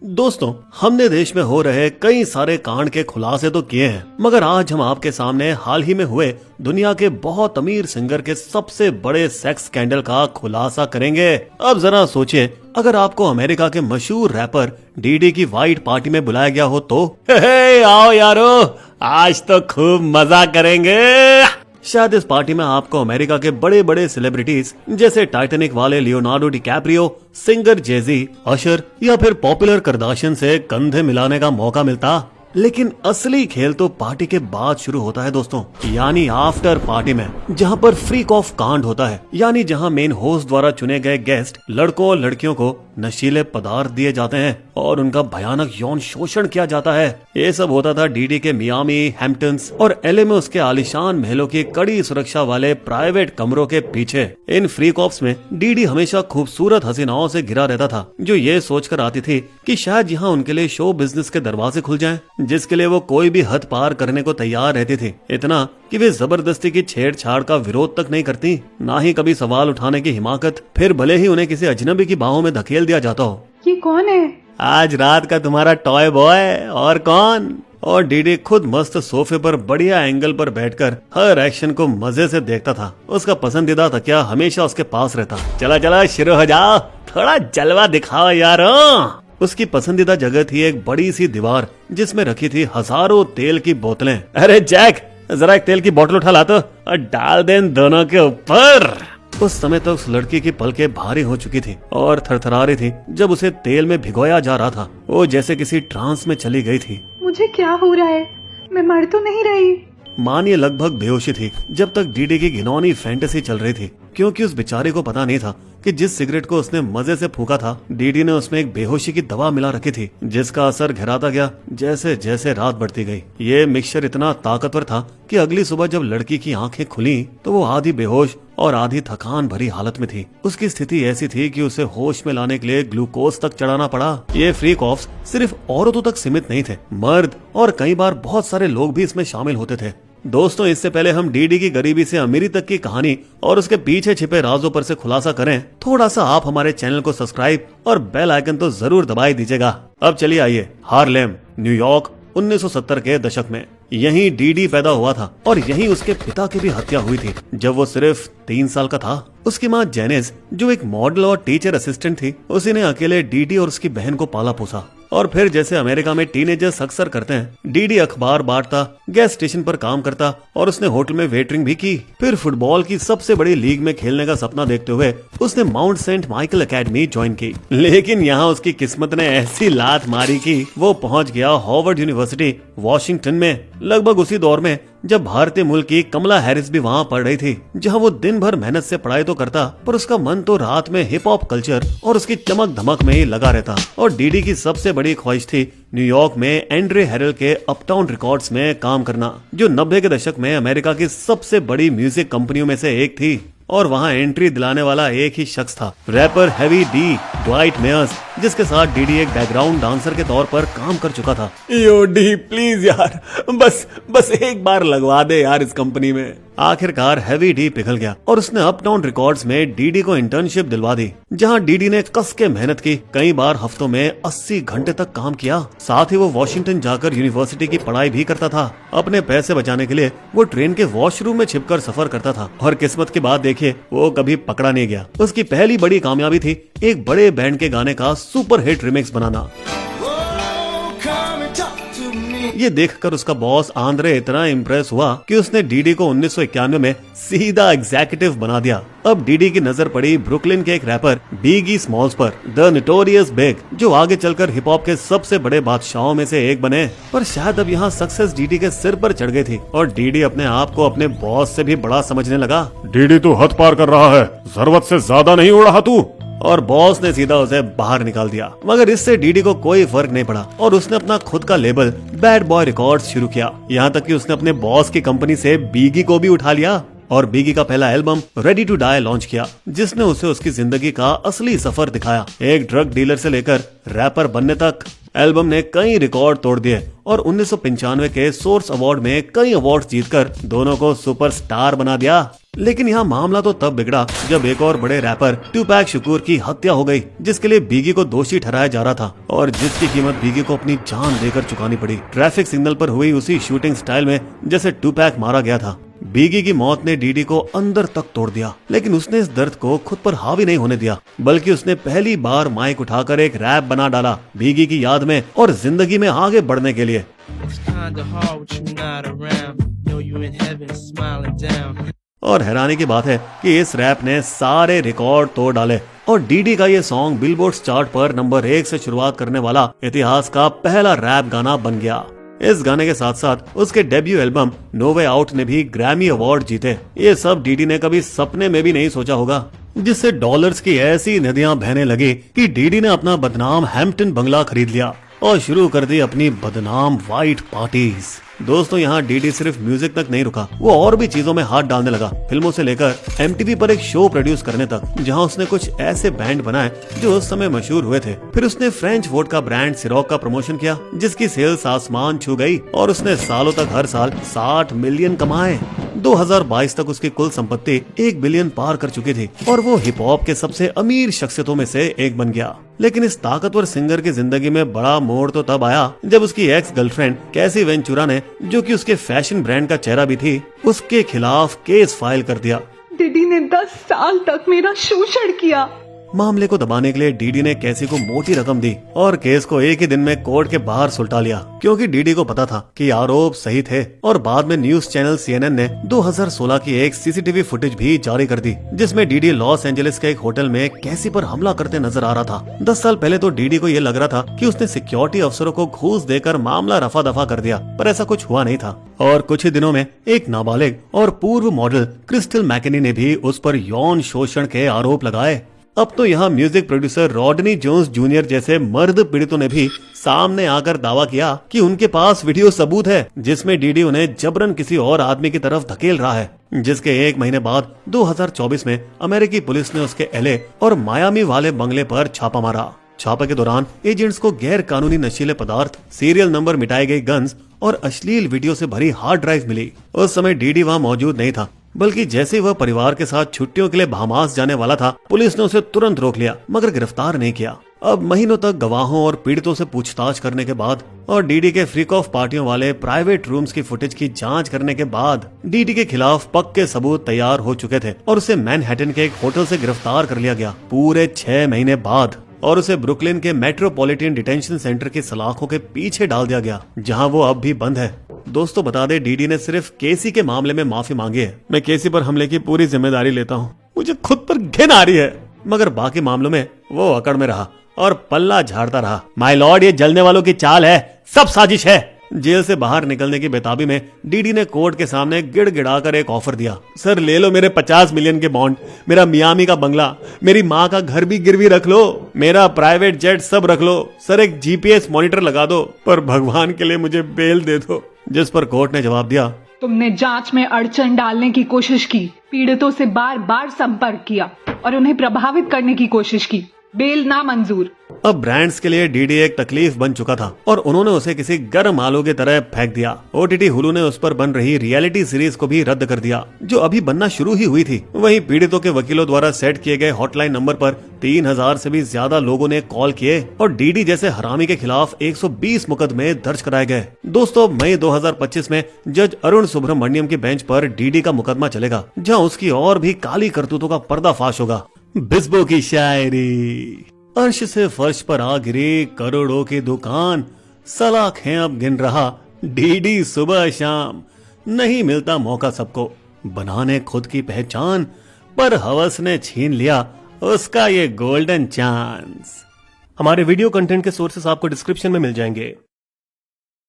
दोस्तों, हमने देश में हो रहे कई सारे कांड के खुलासे तो किए हैं, मगर आज हम आपके सामने हाल ही में हुए दुनिया के बहुत अमीर सिंगर के सबसे बड़े सेक्स स्कैंडल का खुलासा करेंगे। अब जरा सोचिए, अगर आपको अमेरिका के मशहूर रैपर डीडी की वाइट पार्टी में बुलाया गया हो तो हे आओ यारो, आज तो खूब मजा करेंगे। शायद इस पार्टी में आपको अमेरिका के बड़े बड़े सेलिब्रिटीज जैसे टाइटैनिक वाले लियोनार्डो डिकैप्रियो, सिंगर जेजी, अशर या फिर पॉपुलर करदाशियन से कंधे मिलाने का मौका मिलता। लेकिन असली खेल तो पार्टी के बाद शुरू होता है दोस्तों, यानी आफ्टर पार्टी में, जहां पर फ्रीक ऑफ कांड होता है। यानी जहां मेन होस्ट द्वारा चुने गए गेस्ट लड़कों और लड़कियों को नशीले पदार्थ दिए जाते हैं और उनका भयानक यौन शोषण किया जाता है। ये सब होता था डीडी के मियामी, हैम्पटन्स और एलए में उसके आलिशान महलों की कड़ी सुरक्षा वाले प्राइवेट कमरों के पीछे। इन फ्रीक ऑफ्स में डीडी हमेशा खूबसूरत हसीनाओं से घिरा रहता था, जो ये सोचकर आती थी कि शायद यहाँ उनके लिए शो बिजनेस के दरवाजे खुल जाएं, जिसके लिए वो कोई भी हद पार करने को तैयार रहती थी। इतना कि वे जबरदस्ती की छेड़छाड़ का विरोध तक नहीं करती, ना ही कभी सवाल उठाने की हिमाकत, फिर भले ही उन्हें किसी अजनबी की बाहों में धकेल दिया जाता हो। ये कौन है? आज रात का तुम्हारा टॉय बॉय, और कौन? और डीडी खुद मस्त सोफे पर बढ़िया एंगल पर बैठकर हर एक्शन को मजे से देखता था। उसका पसंदीदा तकिया हमेशा उसके पास रहता। चला चला शुरू हो जाओ, थोड़ा जलवा दिखाओ यारो। उसकी पसंदीदा जगह थी एक बड़ी सी दीवार, जिसमें रखी थी हजारों तेल की बोतलें। अरे जैक, जरा एक तेल की बोतल उठा ला तो और डाल दे इन दोनों के ऊपर। उस समय तक उस लड़की की पलकें भारी हो चुकी थी और थरथरा रही थी जब उसे तेल में भिगोया जा रहा था। वो जैसे किसी ट्रांस में चली गई थी। मुझे क्या हो रहा है? मैं मर तो नहीं रही? मानिए लगभग बेहोशी थी जब तक डीडी की घिनौनी फैंटेसी चल रही थी, क्योंकि उस बेचारे को पता नहीं था कि जिस सिगरेट को उसने मजे से फूका था, डीडी ने उसमें एक बेहोशी की दवा मिला रखी थी, जिसका असर घिराता गया जैसे जैसे रात बढ़ती गई। ये मिक्सचर इतना ताकतवर था कि अगली सुबह जब लड़की की आंखें खुली तो वो आधी बेहोश और आधी थकान भरी हालत में थी। उसकी स्थिति ऐसी थी कि उसे होश में लाने के लिए ग्लूकोज तक चढ़ाना पड़ा। ये फ्रीक ऑफ्स सिर्फ औरतों तक सीमित नहीं थे, मर्द और कई बार बहुत सारे लोग भी इसमें शामिल होते थे। दोस्तों, इससे पहले हम डीडी की गरीबी से अमीरी तक की कहानी और उसके पीछे छिपे राजों पर से खुलासा करें, थोड़ा सा आप हमारे चैनल को सब्सक्राइब और बेल आइकन तो जरूर दबाई दीजिएगा। अब चलिए आइए हार्लेम, न्यूयॉर्क 1970 के दशक में। यहीं डीडी पैदा हुआ था और यहीं उसके पिता की भी हत्या हुई थी जब वो सिर्फ 3 साल का था। उसकी माँ जेनिस, जो एक मॉडल और टीचर असिस्टेंट थी, उसी ने अकेले डीडी और उसकी बहन को पाला पोसा। और फिर जैसे अमेरिका में टीनेजर्स अक्सर करते हैं, डीडी अखबार बांटता, गैस स्टेशन पर काम करता और उसने होटल में वेटरिंग भी की। फिर फुटबॉल की सबसे बड़ी लीग में खेलने का सपना देखते हुए उसने Mount Saint Michael Academy join की। लेकिन यहाँ उसकी किस्मत ने ऐसी लात मारी कि वो पहुंच गया हार्वर्ड यूनिवर्सिटी वॉशिंगटन में, लगभग उसी दौर में जब भारतीय मूल की कमला हैरिस भी वहाँ पढ़ रही थी, जहाँ वो दिन भर मेहनत से पढ़ाई तो करता, पर उसका मन तो रात में हिप हॉप कल्चर और उसकी चमक धमक में ही लगा रहता। और डीडी की सबसे बड़ी ख्वाहिश थी न्यूयॉर्क में एंड्रे हैरल के अपटाउन रिकॉर्ड्स में काम करना, जो 90 के दशक में अमेरिका की सबसे बड़ी म्यूजिक कंपनियों में से एक थी। और वहाँ एंट्री दिलाने वाला एक ही शख्स था, rapper Heavy D, Dwight Myers, जिसके साथ डीडी एक बैकग्राउंड डांसर के तौर पर काम कर चुका था। यो डी प्लीज यार, बस एक बार लगवा दे यार इस कंपनी में। आखिरकार हेवी डी पिघल गया और उसने अपटाउन रिकॉर्ड्स में डीडी को इंटर्नशिप दिलवा दी, जहां डीडी ने कस के मेहनत की, कई बार हफ्तों में 80 घंटे तक काम किया। साथ ही वो वॉशिंगटन जाकर यूनिवर्सिटी की पढ़ाई भी करता था। अपने पैसे बचाने के लिए वो ट्रेन के वॉशरूम में छिपकर सफर करता था और किस्मत की बात देखिए, वो कभी पकड़ा नहीं गया। उसकी पहली बड़ी कामयाबी थी एक बड़े बैंड के गाने का सुपर हिट रिमिक्स बनाना। ये देखकर उसका बॉस आंद्रे इतना इम्प्रेस हुआ कि उसने डीडी को 1991 में सीधा एग्जीक्यूटिव बना दिया। अब डीडी की नजर पड़ी ब्रुकलिन के एक रैपर बिगी स्मॉल्स पर, द नोटोरियस बिग, जो आगे चलकर हिप हॉप के सबसे बड़े बादशाहों में से एक बने। पर शायद अब यहाँ सक्सेस डीडी के सिर पर चढ़ गई थी और डीडी अपने आप को अपने बॉस से भी बड़ा समझने लगा। डीडी तू हद पार कर रहा है, जरूरत से ज्यादा नहीं उड़ रहा तू। और बॉस ने सीधा उसे बाहर निकाल दिया। मगर इससे डीडी को कोई फर्क नहीं पड़ा और उसने अपना खुद का लेबल बैड बॉय रिकॉर्ड्स शुरू किया। यहाँ तक कि उसने अपने बॉस की कंपनी से बीगी को भी उठा लिया और बीगी का पहला album Ready to Die launch किया, जिसने उसे उसकी जिंदगी का असली सफर दिखाया, एक ड्रग डीलर से लेकर रैपर बनने तक। एल्बम ने कई रिकॉर्ड तोड़ दिए और 1995 के सोर्स अवार्ड में कई अवार्ड्स जीतकर दोनों को सुपरस्टार बना दिया। लेकिन यहाँ मामला तो तब बिगड़ा जब एक और बड़े रैपर ट्यूपैक शुक्र की हत्या हो गई, जिसके लिए बिगी को दोषी ठहराया जा रहा था और जिसकी कीमत बिगी को अपनी जान देकर चुकानी पड़ी। ट्रैफिक सिग्नल पर हुई उसी शूटिंग स्टाइल में जैसे ट्यूपैक मारा गया था। बिगी की मौत ने डीडी को अंदर तक तोड़ दिया, लेकिन उसने इस दर्द को खुद पर हावी नहीं होने दिया, बल्कि उसने पहली बार माइक उठाकर एक रैप बना डाला बिगी की याद में और जिंदगी में आगे बढ़ने के लिए। और हैरानी की बात है कि इस रैप ने सारे रिकॉर्ड तोड़ डाले और डीडी का ये सॉन्ग बिलबोर्ड चार्ट पर नंबर 1 से शुरुआत करने वाला इतिहास का पहला रैप गाना बन गया। इस गाने के साथ साथ उसके debut album No Way Out ने भी ग्रैमी अवार्ड जीते। ये सब डीडी ने कभी सपने में भी नहीं सोचा होगा, जिससे डॉलर्स की ऐसी नदियां बहने लगी कि डीडी ने अपना बदनाम हैम्पटन बंगला खरीद लिया और शुरू कर दी अपनी बदनाम वाइट पार्टीज। दोस्तों, यहाँ डीडी सिर्फ म्यूजिक तक नहीं रुका, वो और भी चीजों में हाथ डालने लगा, फिल्मों से लेकर एमटीवी पर एक शो प्रोड्यूस करने तक, जहाँ उसने कुछ ऐसे बैंड बनाए जो उस समय मशहूर हुए थे। फिर उसने फ्रेंच वोडका ब्रांड सिरोक का प्रमोशन किया, जिसकी सेल्स आसमान छू गई और उसने सालों तक हर साल 60 मिलियन कमाए। 2022 तक उसकी कुल संपत्ति 1 बिलियन पार कर चुकी थी और वो हिप हॉप के सबसे अमीर शख्सियतों में से एक बन गया। लेकिन इस ताकतवर सिंगर की जिंदगी में बड़ा मोड़ तो तब आया जब उसकी एक्स गर्लफ्रेंड कैसी वेंचुरा ने, जो कि उसके फैशन ब्रांड का चेहरा भी थी, उसके खिलाफ केस फाइल कर दिया। डीडी ने 10 साल तक मेरा शोषण किया। मामले को दबाने के लिए डीडी ने कैसी को मोटी रकम दी और केस को एक ही दिन में कोर्ट के बाहर सुलटा लिया, क्योंकि डीडी को पता था कि आरोप सही थे। और बाद में न्यूज चैनल CNN ने 2016 की एक सीसीटीवी फुटेज भी जारी कर दी, जिसमें डीडी लॉस एंजलिस के एक होटल में कैसी पर हमला करते नजर आ रहा था। 10 साल पहले तो डीडी को ये लग रहा था कि उसने सिक्योरिटी अफसरों को घूस देकर मामला रफा दफा कर दिया, पर ऐसा कुछ हुआ नहीं था। और कुछ ही दिनों में एक नाबालिग और पूर्व मॉडल क्रिस्टल मैकेनी ने भी उस पर यौन शोषण के आरोप लगाए। अब तो यहाँ music producer Rodney Jones Junior जैसे मर्द पीड़ितों ने भी सामने आकर दावा किया कि उनके पास वीडियो सबूत है जिसमें डीडी उन्हें जबरन किसी और आदमी की तरफ धकेल रहा है। जिसके एक महीने बाद 2024 में अमेरिकी पुलिस ने उसके LA और मायामी वाले बंगले पर छापा मारा। छापे के दौरान एजेंट्स को गैर कानूनी नशीले पदार्थ, सीरियल नंबर मिटाई गई गन्स और अश्लील वीडियो से भरी हार्ड ड्राइव मिली। उस समय डीडी वहाँ मौजूद नहीं था, बल्कि जैसे वह परिवार के साथ छुट्टियों के लिए बहामास जाने वाला था, पुलिस ने उसे तुरंत रोक लिया, मगर गिरफ्तार नहीं किया। अब महीनों तक गवाहों और पीड़ितों से पूछताछ करने के बाद और डीडी के फ्रीक ऑफ पार्टियों वाले प्राइवेट रूम्स की फुटेज की जांच करने के बाद डीडी के खिलाफ पक्के सबूत तैयार हो चुके थे और उसे मैनहट्टन के एक होटल से गिरफ्तार कर लिया गया पूरे 6 महीने बाद, और उसे ब्रुकलिन के मेट्रोपॉलिटन डिटेंशन सेंटर की सलाखों के पीछे डाल दिया गया, जहां वो अब भी बंद है। दोस्तों, बता दे, डीडी ने सिर्फ केसी के मामले में माफी मांगी है। मैं केसी पर हमले की पूरी जिम्मेदारी लेता हूँ, मुझे खुद पर घिन आ रही है, मगर बाकी मामलों में वो अकड़ में रहा और पल्ला झाड़ता रहा। माय लॉर्ड, ये जलने वालों की चाल है, सब साजिश है। जेल से बाहर निकलने की बेताबी में डीडी ने कोर्ट के सामने गिड़गिड़ाकर एक ऑफर दिया, सर ले लो मेरे 50 मिलियन के बॉन्ड, मेरा मियामी का बंगला, मेरी माँ का घर भी गिरवी रख लो, मेरा प्राइवेट जेट सब रख लो, सर एक GPS मॉनिटर लगा दो, पर भगवान के लिए मुझे बेल दे दो। जिस पर कोर्ट ने जवाब दिया, तुमने जांच में अड़चन डालने की कोशिश की, पीड़ितों से बार बार संपर्क किया और उन्हें प्रभावित करने की कोशिश की, बेल नामंजूर। अब ब्रांड्स के लिए डीडी एक तकलीफ बन चुका था और उन्होंने उसे किसी गर्म आलू की तरह फेंक दिया। OTT हुलू ने उस पर बन रही रियलिटी सीरीज को भी रद्द कर दिया, जो अभी बनना शुरू ही हुई थी। वहीं पीड़ितों के वकीलों द्वारा सेट किए गए हॉटलाइन नंबर पर 3000 से भी ज्यादा लोगों ने कॉल किए और डीडी जैसे हरामी के खिलाफ 120 मुकदमे दर्ज कराए गए। दोस्तों, मई 2025 में जज अरुण सुब्रमण्यम की बेंच पर डीडी का मुकदमा चलेगा, जहाँ उसकी और भी काली करतूतों का पर्दाफाश होगा। बिस्बो की शायरी, अर्श से फर्श पर आ गिरी करोड़ों की दुकान, सलाखें अब गिन रहा डीडी सुबह शाम, नहीं मिलता मौका सबको बनाने खुद की पहचान, पर हवस ने छीन लिया उसका ये गोल्डन चांस। हमारे वीडियो कंटेंट के सोर्सेस आपको डिस्क्रिप्शन में मिल जाएंगे।